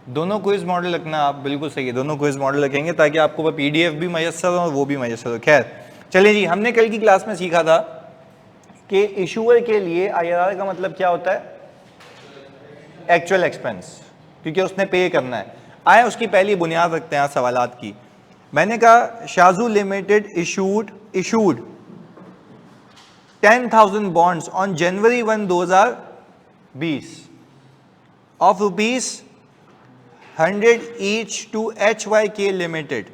दोनों quiz model रखना आप, बिल्कुल सही है, दोनों क्विज मॉडल रखेंगे ताकि आपको पीडीएफ भी मैसर हो और वो भी मैसर हो। खैर चलिए जी, हमने कल की क्लास में सीखा था कि इशूअर के लिए आईआरआर का मतलब क्या होता है, एक्चुअल एक्सपेंस, क्योंकि उसने पे करना है। आए उसकी पहली बुनियाद रखते हैं सवालात की। मैंने कहा Shaju limited issued 10,000 bonds on January 1, 2020 of rupees 100 each to HYK Limited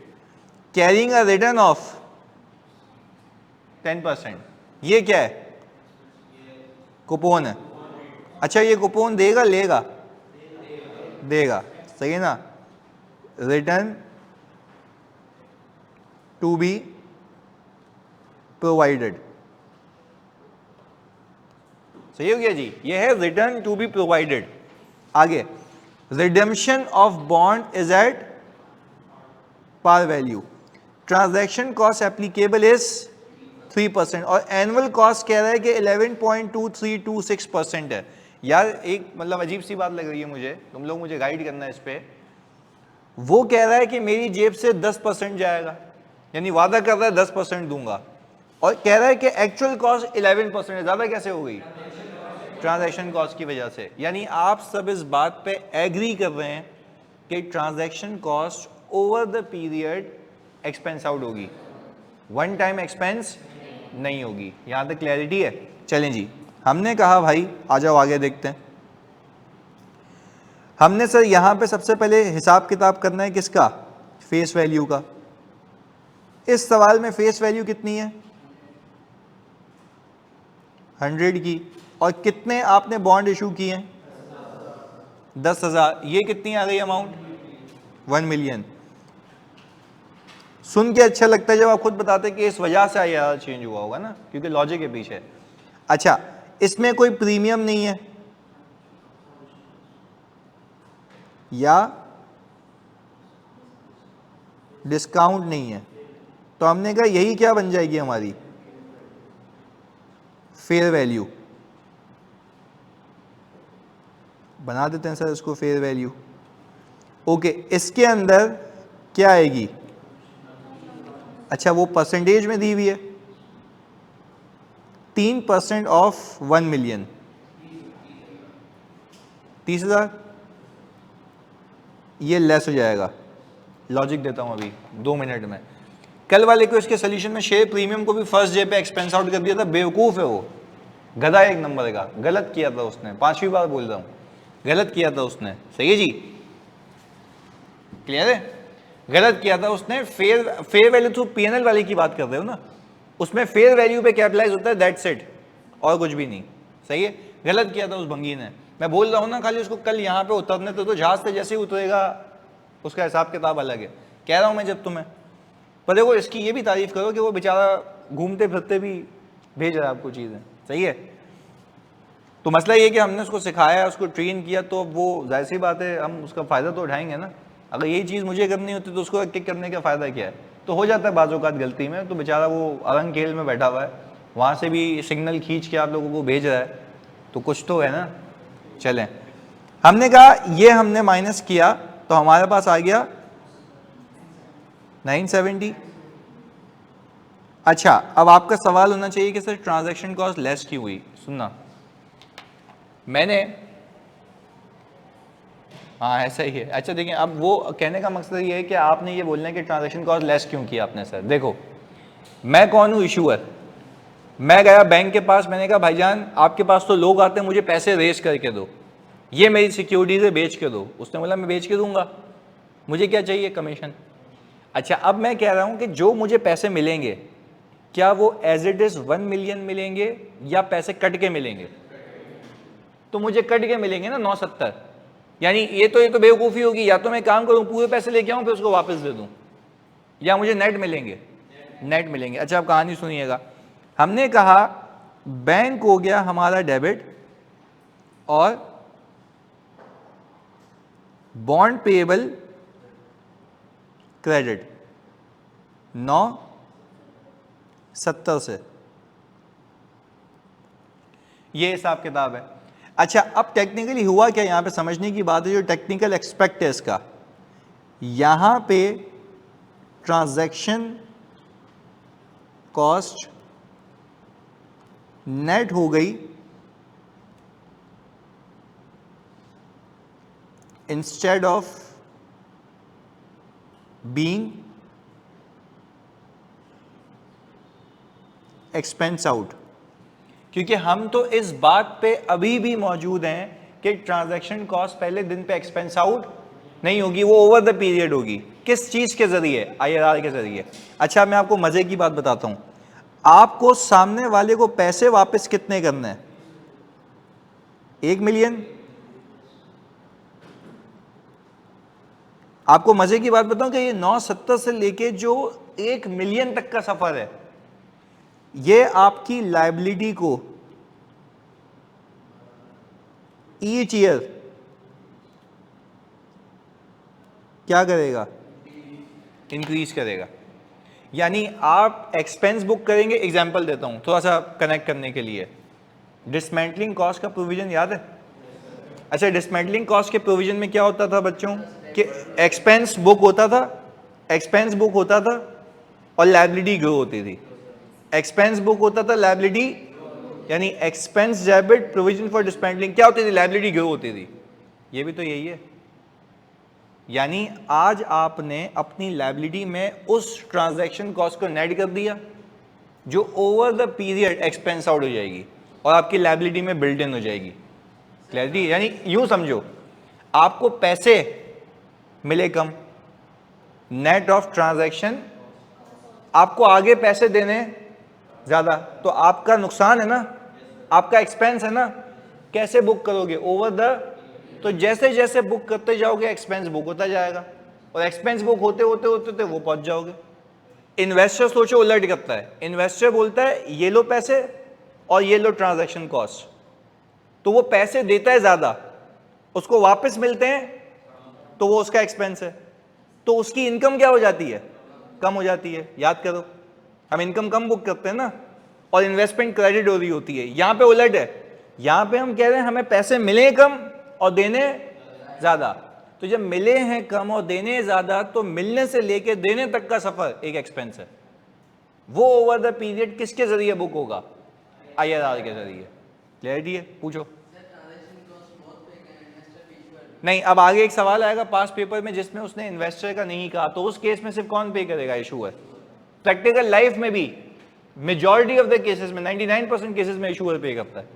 carrying a return of 10%। ये क्या है? कूपन है। अच्छा ये कूपन देगा लेगा? देगा, सही है ना। रिटर्न टू बी प्रोवाइडेड, सही हो गया जी, ये है रिटर्न टू बी प्रोवाइडेड। आगे redemption of bond is at par value, transaction cost applicable is 3% और एनुअल कॉस्ट कह रहा है कि 11.2326% है। यार एक मतलब अजीब सी बात लग रही है मुझे, तुम लोग मुझे गाइड करना है इस पे। वो कह रहा है कि मेरी जेब से 10% जाएगा, यानी वादा कर रहा है 10% दूंगा, और कह रहा है कि एक्चुअल कॉस्ट 11% है। ज्यादा कैसे हो गई? ट्रांजैक्शन कॉस्ट की वजह से। यानी आप सब इस बात पे एग्री कर रहे हैं कि transaction cost over the period expense out होगी, वन टाइम एक्सपेंस नहीं होगी। यहां तक क्लैरिटी है? चलें जी, हमने कहा भाई आ जाओ आगे देखते हैं। हमने सर यहां पे सबसे पहले हिसाब किताब करना है किसका? फेस वैल्यू का। इस सवाल में फेस वैल्यू कितनी है? 100 की। और कितने आपने बॉन्ड इशू किए हैं? 10,000। ये कितनी आ गई अमाउंट? 1 मिलियन। सुन के अच्छा लगता है जब आप खुद बताते कि इस वजह से आईआरआर चेंज हुआ होगा ना, क्योंकि लॉजिक है पीछे। अच्छा, इसमें कोई प्रीमियम नहीं है या डिस्काउंट नहीं है, तो हमने कहा यही क्या बन जाएगी हमारी फेयर वैल्यू। बना देते हैं सर इसको फेयर वैल्यू। ओके, इसके अंदर क्या आएगी? अच्छा वो परसेंटेज में दी हुई है 3% ऑफ 1 मिलियन, 30,000। ये लेस हो जाएगा। लॉजिक देता हूं अभी 2 मिनट में। कल वाले को इसके सोल्यूशन में शेयर प्रीमियम को भी फर्स्ट डे पे एक्सपेंस आउट कर दिया था। बेवकूफ है वो, गधा एक नंबर का, गलत किया था उसने। 5वीं बार बोल रहा हूं, गलत किया था उसने। सही है जी, क्लियर है? गलत किया था उसने। फेयर वैल्यू थ्रू पीएनएल वाले की बात कर रहे हो ना, उसमें फेयर वैल्यू पे कैपिटलाइज होता है, दैट्स इट, और कुछ भी नहीं। सही है, गलत किया था उस भंगी ने। मैं बोल रहा हूं ना, खाली उसको कल यहां पे उतरने तो जहाज से जैसे ही उतरेगा उसका हिसाब किताब अलग है। कह रहा हूं मैं जब तुम्हें, पर देखो इसकी ये भी तारीफ करो कि वो बेचारा घूमते फिरते भी भेज रहा है आपको चीजें। सही है, तो मसला ये कि हमने उसको सिखाया, उसको ट्रेन किया, तो वो जाहिर सी बात है हम उसका फ़ायदा तो उठाएंगे ना। अगर यही चीज़ मुझे करनी होती तो उसको किक करने का फ़ायदा क्या है? तो हो जाता है बाज़ औक़ात गलती में, तो बेचारा वो अरंग खेल में बैठा हुआ है, वहाँ से भी सिग्नल खींच के आप लोगों को भेज रहा है, तो कुछ तो है ना। चलें, हमने कहा ये हमने माइनस किया तो हमारे पास आ गया 970। अच्छा, अब आपका सवाल होना चाहिए कि सर ट्रांजैक्शन कॉस्ट लेस क्यों हुई? सुनना, मैंने, हाँ ऐसा ही है। अच्छा देखिए, अब वो कहने का मकसद ये है कि आपने ये बोलना है कि ट्रांजैक्शन कॉस्ट लेस क्यों किया आपने। सर देखो, मैं कौन हूँ? इशूअर। मैं गया बैंक के पास, मैंने कहा भाईजान आपके पास तो लोग आते हैं, मुझे पैसे रेज करके दो, ये मेरी सिक्योरिटीज है, बेच के दो। उसने बोला मैं बेच के दूंगा, मुझे क्या चाहिए? कमीशन। अच्छा, अब मैं कह रहा हूँ कि जो मुझे पैसे मिलेंगे, क्या वो एज इट इज 1 मिलियन मिलेंगे या पैसे कट के मिलेंगे? तो मुझे कट के मिलेंगे ना 970। यानी ये तो बेवकूफ़ी होगी, या तो मैं काम करूं पूरे पैसे लेके आऊं फिर उसको वापस दे दूं, या मुझे नेट मिलेंगे, नेट मिलेंगे। अच्छा अब कहानी सुनिएगा। हमने कहा बैंक हो गया हमारा डेबिट और बॉन्ड पेएबल क्रेडिट 970 से, ये हिसाब किताब है। अच्छा, अब टेक्निकली हुआ क्या यहां पे समझने की बात है, जो टेक्निकल एक्सपेक्ट है इसका, यहां पे ट्रांजैक्शन कॉस्ट नेट हो गई instead of being expense out, क्योंकि हम तो इस बात पे अभी भी मौजूद हैं कि ट्रांजैक्शन कॉस्ट पहले दिन पे एक्सपेंस आउट नहीं होगी, वो ओवर द पीरियड होगी। किस चीज के जरिए? IRR के जरिए। अच्छा, मैं आपको मजे की बात बताता हूं, आपको सामने वाले को पैसे वापस कितने करने हैं? 1 मिलियन। आपको मजे की बात बताऊं कि ये 970 से लेके जो 1 मिलियन तक का सफर है, ये आपकी लायबिलिटी को ईच ईयर क्या करेगा? इंक्रीज करेगा। यानी आप एक्सपेंस बुक करेंगे, एग्जांपल देता हूं थोड़ा सा कनेक्ट करने के लिए, डिसमेंटलिंग कॉस्ट का प्रोविजन याद है? अच्छा, डिसमेंटलिंग कॉस्ट के प्रोविजन में क्या होता था बच्चों कि एक्सपेंस बुक होता था, एक्सपेंस बुक होता था और लायबिलिटी ग्रो होती थी। एक्सपेंस बुक होता था, लायबिलिटी, यानी expense debit provision for dismantling क्या होती थी? लायबिलिटी ग्रो होती थी। ये भी तो यही है। यानी आज आपने अपनी लायबिलिटी में उस ट्रांजैक्शन कॉस्ट को नेट कर दिया जो over the period expense out हो जाएगी और आपकी लायबिलिटी में बिल्ट इन हो जाएगी। क्लैरिटी? यानी यूं समझो, आपको पैसे मिले कम, नेट ऑफ ट्रांजैक्शन, आपको आगे पैसे देने ज्यादा, तो आपका नुकसान है ना, आपका एक्सपेंस है ना। कैसे बुक करोगे? ओवर द, तो जैसे जैसे बुक करते जाओगे एक्सपेंस बुक होता जाएगा और एक्सपेंस बुक होते होते होते होते वो पहुंच जाओगे। इन्वेस्टर सोचो उलट करता है, इन्वेस्टर बोलता है ये लो पैसे और ये लो ट्रांजैक्शन कॉस्ट, तो वो पैसे देता है ज्यादा, उसको वापस मिलते हैं तो वो उसका एक्सपेंस है, तो उसकी इनकम क्या हो जाती है? कम हो जाती है। याद करो, हम इनकम कम बुक करते हैं ना और इन्वेस्टमेंट क्रेडिट हो रही होती है। यहां पे उलट है, यहां पे हम कह रहे हैं हमें पैसे मिले कम और देने ज्यादा। तो जब मिले हैं कम और देने ज्यादा, तो मिलने से लेके देने तक का सफर एक एक्सपेंस है। वो ओवर द पीरियड किसके जरिए बुक होगा? IRR के जरिए। क्लियरिटी है? पूछो। नहीं, अब आगे एक सवाल आएगा पास पेपर में जिसमें उसने इन्वेस्टर का नहीं कहा, तो उस केस में सिर्फ कौन पे करेगा? इशूअर। प्रैक्टिकल लाइफ में भी मेजॉरिटी ऑफ द केसेस में 99% केसेस में इशूअर पे करता है।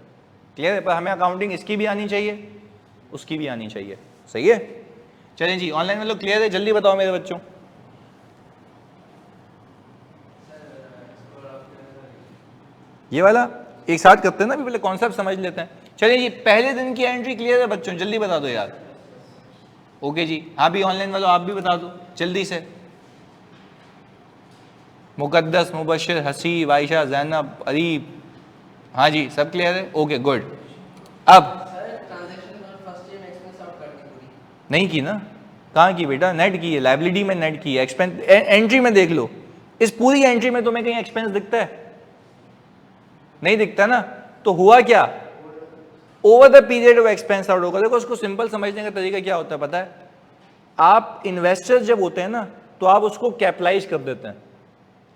क्लियर है? पर हमें अकाउंटिंग इसकी भी आनी चाहिए, उसकी भी आनी चाहिए। सही है? चलें जी, ऑनलाइन में लोग क्लियर है? जल्दी बताओ मेरे बच्चों। ये वाला एक साथ करते हैं ना, अभी पहले कॉन्सेप्ट समझ लेते हैं। चलिए जी, पहले दिन की एंट्री क्लियर है बच्चों? जल्दी बता दो यार। ओके जी, हाँ भी ऑनलाइन वालों आप भी बता दो जल्दी से। मुकद्दस, मुबशिर, हसीब, आयशा, जैनब, अरीब, हाँ जी सब क्लियर है? Okay good. अब नहीं की ना? कहाँ की बेटा? नेट की है, लायबिलिटी में नेट की है। एक्सपेंस एंट्री में देख लो, इस पूरी एंट्री में तुम्हें कहीं एक्सपेंस दिखता है? नहीं दिखता ना। तो हुआ क्या? Over the period of expense out होगा। देखो उसको सिंपल समझने का तरीका क्या होता है पता है? आप इन्वेस्टर्स जब होते हैं ना, तो आप उसको कैपिटलाइज कर देते हैं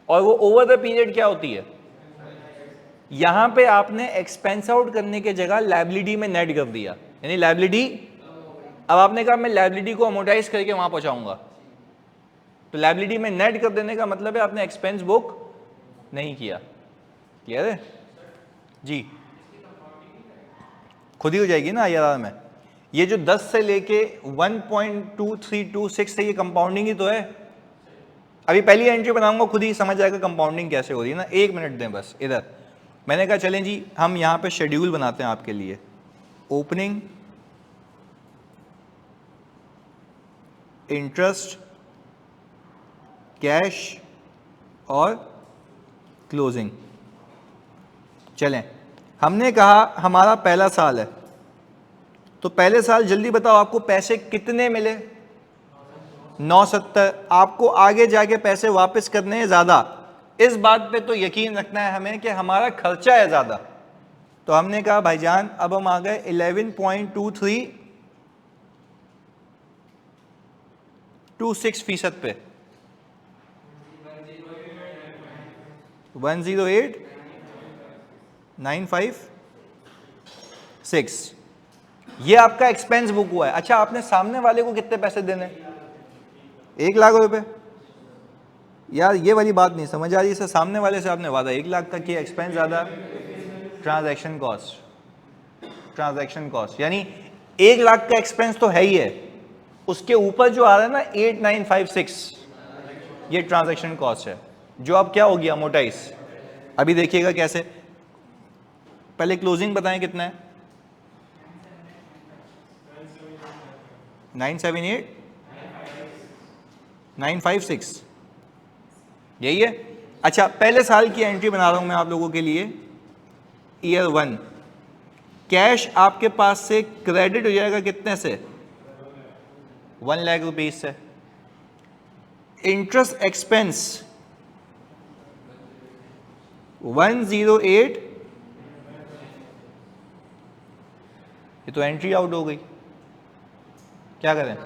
और वो ओवर द पीरियड क्या होती है? यहां पे आपने एक्सपेंस आउट करने के जगह लायबिलिटी में नेट कर दिया, यानी लायबिलिटी, अब आपने कहा मैं लायबिलिटी को अमोर्टाइज करके वहां पहुंचाऊंगा, तो लायबिलिटी में नेट कर देने का मतलब है आपने एक्सपेंस बुक नहीं किया। क्लियर है जी? खुद ही हो जाएगी ना IRR में। ये जो 10 से लेके 1.2326 है, ये कंपाउंडिंग ही तो है। अभी पहली एंट्री बनाऊंगा, खुद ही समझ आएगा कंपाउंडिंग कैसे हो रही है ना। 1 मिनट दें बस इधर। मैंने कहा चलें जी, हम यहां पे शेड्यूल बनाते हैं आपके लिए। ओपनिंग, इंटरेस्ट, कैश और क्लोजिंग। चलें, हमने कहा हमारा पहला साल है, तो पहले साल जल्दी बताओ आपको पैसे कितने मिले? 970। आपको आगे जाके पैसे वापस करने हैं ज्यादा। इस बात पे तो यकीन रखना है हमें कि हमारा खर्चा है ज्यादा, तो हमने कहा भाईजान अब हम आ गए 11.2326% पे 108,956 ये आपका एक्सपेंस बुक हुआ है। अच्छा आपने सामने वाले को कितने पैसे देने? 1 लाख रुपए। यार ये वाली बात नहीं समझ आ रही सर, सामने वाले से आपने वादा 1 लाख का किया, एक्सपेंस ज़्यादा, ट्रांजैक्शन कॉस्ट यानी 1 लाख का एक्सपेंस तो है ही है, उसके ऊपर जो आ रहा है ना 8956 ये ट्रांजैक्शन कॉस्ट है, जो अब क्या होगी अमोटाइज। अभी देखिएगा कैसे, पहले क्लोजिंग बताएं कितना है? 978,956 यही है। अच्छा पहले साल की एंट्री बना रहा हूं मैं आप लोगों के लिए, ईयर 1 कैश आपके पास से क्रेडिट हो जाएगा कितने से? 1 लाख रुपीज से। इंटरेस्ट एक्सपेंस 108, ये तो एंट्री आउट हो गई, क्या करें?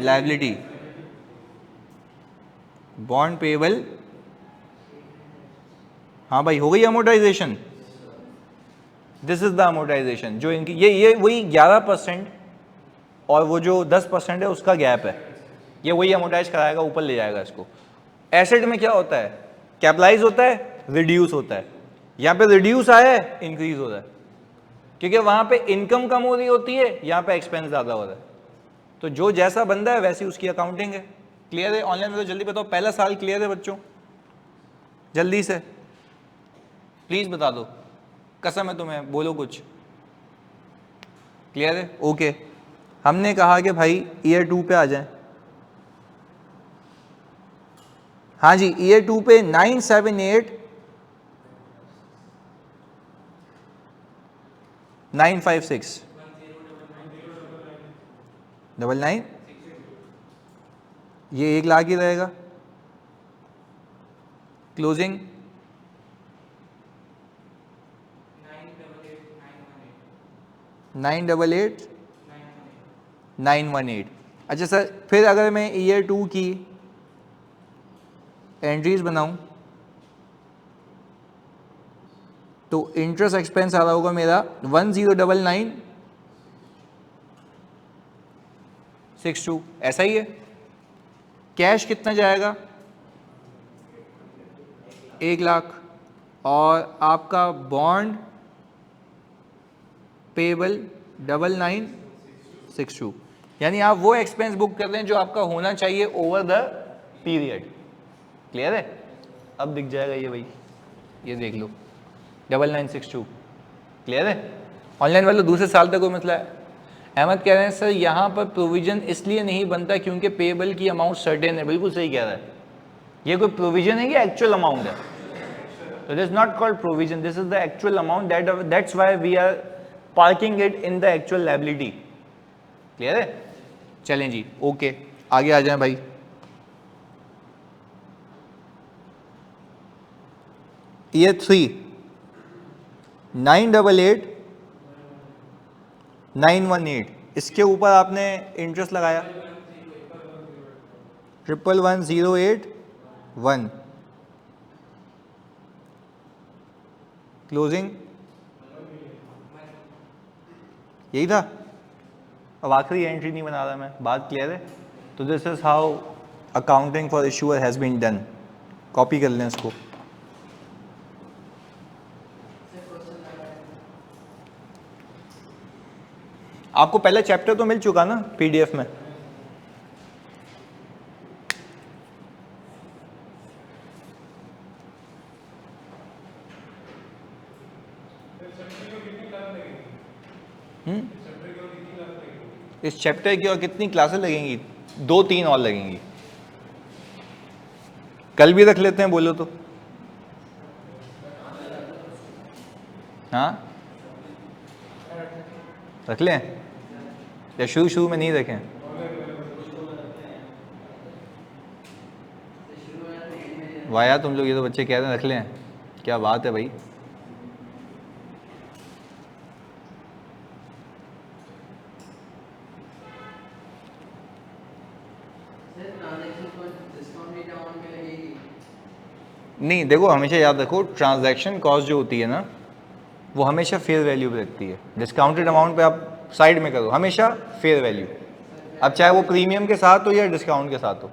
लायबिलिटी, बॉन्ड पेबल, हाँ भाई हो गई amortisation. This is the amortisation जो इनकी ये वही 11% और वो जो 10% है उसका गैप है, ये वही अमोटाइज कराएगा, ऊपर ले जाएगा इसको। एसेट में क्या होता है? कैपिटलाइज होता है, रिड्यूस होता है। यहाँ पे रिड्यूस आया है, इंक्रीज हो रहा है, क्योंकि वहां पे इनकम कम हो रही होती है, यहाँ पे एक्सपेंस ज़्यादा हो रहा है। तो जो जैसा बंदा है वैसी उसकी अकाउंटिंग है। क्लियर है? ऑनलाइन में तो जल्दी बताओ, पहला साल क्लियर है बच्चों? जल्दी से प्लीज बता दो, कसम है तुम्हें, बोलो कुछ। क्लियर है? ओके। हमने कहा कि भाई ईयर 2 पे आ जाएं। हाँ जी, ईयर 2 पे 978,956 99, ये 1 लाख ही रहेगा। क्लोजिंग 988,918। अच्छा सर फिर अगर मैं ईयर 2 की एंट्रीज बनाऊं तो इंटरेस्ट एक्सपेंस आ रहा होगा मेरा 10,99,62, ऐसा ही है। कैश कितना जाएगा? 1 लाख। और आपका बॉन्ड पेबल 99,962, यानी आप वो एक्सपेंस बुक कर रहे हैं जो आपका होना चाहिए ओवर द पीरियड। क्लियर है? अब दिख जाएगा ये भाई, ये देख लो 9962। क्लियर है? ऑनलाइन वालों दूसरे साल तक कोई मसला है? अहमद कह रहे हैं सर यहाँ पर प्रोविजन इसलिए नहीं बनता क्योंकि पेबल की अमाउंट सर्टेन है। बिल्कुल सही कह रहा है। ये कोई प्रोविजन है कि एक्चुअल अमाउंट है? तो this is not called provision, this is the actual amount, that's why we are parking it in the actual liability. Clear है? चलें जी, ओके आगे आ जाएं भाई। ईयर 3 988,918, इसके ऊपर आपने इंटरेस्ट लगाया 111,081। क्लोजिंग यही था। अब आखिरी एंट्री नहीं बना रहा मैं, बात क्लियर है? तो this is how accounting for issuer has been done. Copy कर लें इसको। आपको पहला चैप्टर तो मिल चुका ना पीडीएफ में? इस चैप्टर की और कितनी क्लासेस लगेंगी? 2-3 और लगेंगी। कल भी रख लेते हैं बोलो तो। हाँ रख लें या शुरू में नहीं रखें? वाह यार तुम लोग, ये तो बच्चे कह रहे हैं रख लें, क्या बात है भाई। नहीं, देखो हमेशा याद रखो ट्रांजैक्शन कॉस्ट जो होती है ना वो हमेशा फेयर वैल्यू पे लगती है। डिस्काउंटेड अमाउंट पे आप साइड में करो, हमेशा फेयर वैल्यू, अब चाहे वो प्रीमियम के साथ हो या डिस्काउंट के साथ हो।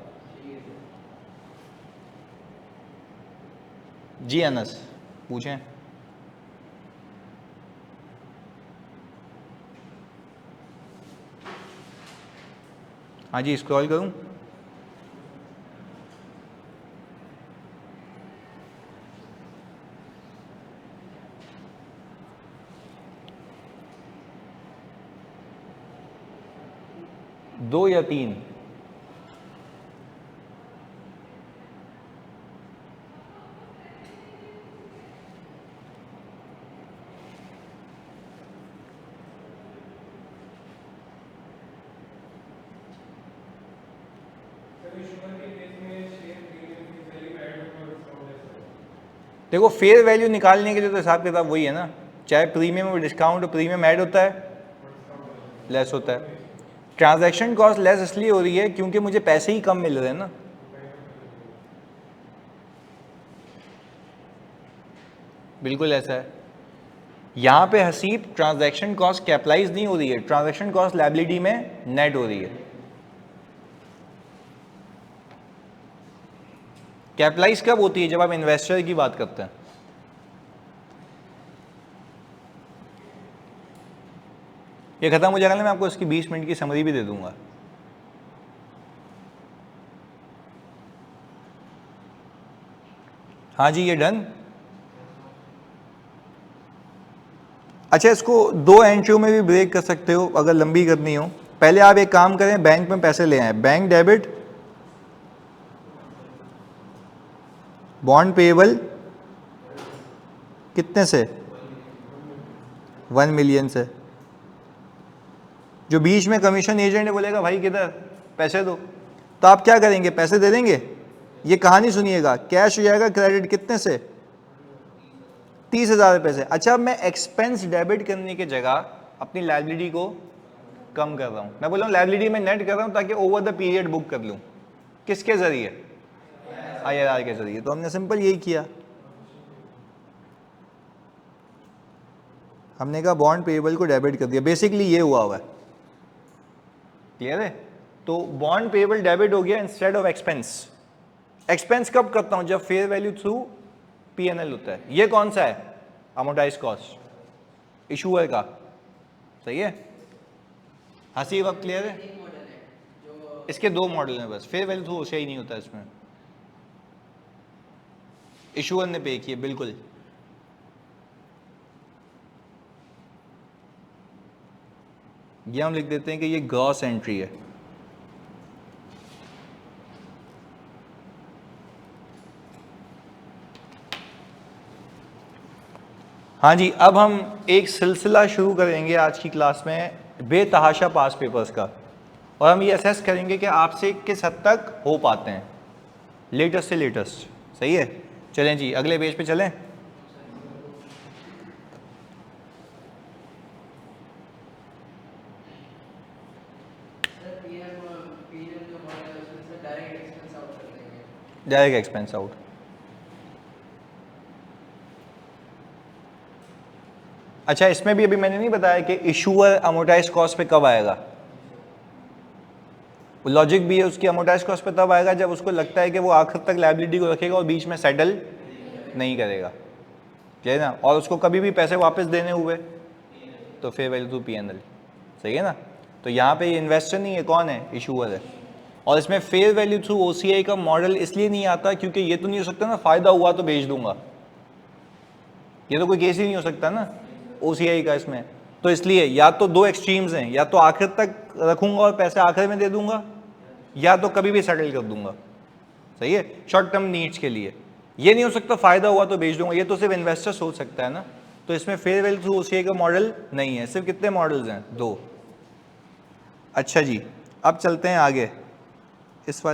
जी अनस पूछें। हाँ जी, स्क्रॉल करूं? दो या तीन? देखो फेयर वैल्यू निकालने के लिए तो हिसाब किताब वही है ना, चाहे प्रीमियम और डिस्काउंट, प्रीमियम ऐड होता है लेस होता है। ट्रांजैक्शन कॉस्ट लेस इसलिए हो रही है क्योंकि मुझे पैसे ही कम मिल रहे हैं ना। बिल्कुल ऐसा है। यहां पे हसीब ट्रांजैक्शन कॉस्ट कैपिटलाइज नहीं हो रही है, ट्रांजैक्शन कॉस्ट लायबिलिटी में नेट हो रही है। कैपिटलाइज कब होती है? जब आप इन्वेस्टर की बात करते हैं। ये खत्म हो जाएगा ना, मैं आपको इसकी 20 मिनट की समरी भी दे दूंगा। हाँ जी, ये डन। अच्छा, इसको दो एंट्रियों में भी ब्रेक कर सकते हो अगर लंबी करनी हो। पहले आप एक काम करें, बैंक में पैसे ले आए, बैंक डेबिट, बॉन्ड पेएबल कितने से? 1 मिलियन से। जो बीच में कमीशन एजेंट है बोलेगा भाई किधर पैसे दो, तो आप क्या करेंगे? पैसे दे देंगे। ये कहानी सुनिएगा, कैश हो जाएगा क्रेडिट कितने से? 30,000 रुपये से। अच्छा, अब मैं एक्सपेंस डेबिट करने की जगह अपनी लायबिलिटी को कम कर रहा हूं। मैं बोल रहा हूं लायबिलिटी में नेट कर रहा हूं ताकि ओवर द पीरियड बुक कर लूं। किसके जरिए? IRR के जरिए। तो हमने सिंपल यही किया, हमने कहा बॉन्ड पेएबल को डेबिट कर दिया। बेसिकली ये हुआ है, क्लियर है? तो बॉन्ड पेएबल डेबिट हो गया इंस्टेड ऑफ एक्सपेंस। एक्सपेंस कब करता हूं? जब फेयर वैल्यू थ्रू P&L होता है। ये कौन सा है? अमोर्टाइज कॉस्ट, इशूअर का। सही है हसीब, अब क्लियर है? इसके दो मॉडल हैं बस, फेयर वैल्यू थ्रू सही नहीं होता इसमें, इशूअर ने पे किए। बिल्कुल, ये हम लिख देते हैं कि ये ग्रॉस एंट्री है। हाँ जी, अब हम एक सिलसिला शुरू करेंगे आज की क्लास में बेतहाशा पास पेपर्स का, और हम ये असेस करेंगे कि आपसे किस हद तक हो पाते हैं, लेटेस्ट से लेटेस्ट। सही है? चलें जी, अगले पेज पे चलें। Direct expense out. अच्छा, इसमें भी अभी मैंने नहीं बताया कि इशूअर अमोर्टाइज कॉस्ट पे कब आएगा। लॉजिक भी है उसकी, अमोर्टाइज कॉस्ट पे तब आएगा जब उसको लगता है कि वो आखिर तक लायबिलिटी को रखेगा और बीच में सेटल नहीं करेगा, ठीक है ना, और उसको कभी भी पैसे वापस देने हुए तो फेयर वैल्यू टू P&L। सही है ना? तो यहाँ पे ये इन्वेस्टर नहीं है, कौन है? इशूअर है। और इसमें फेयर वैल्यू थ्रू OCI का मॉडल इसलिए नहीं आता क्योंकि ये तो नहीं हो सकता ना फायदा हुआ तो बेच दूंगा, ये तो कोई केस ही नहीं हो सकता ना OCI का इसमें। तो इसलिए या तो दो एक्सट्रीम्स हैं, या तो आखिर तक रखूंगा और पैसे आखिर में दे दूंगा, या तो कभी भी सेटल कर दूंगा। सही है? शॉर्ट टर्म नीड्स के लिए ये नहीं हो सकता फायदा हुआ तो बेच दूंगा, ये तो सिर्फ इन्वेस्टर सोच सकता है ना। तो इसमें फेयर वैल्यू थ्रू OCI का मॉडल नहीं है। सिर्फ कितने मॉडल्स हैं? दो। अच्छा जी, अब चलते हैं आगे इस वाले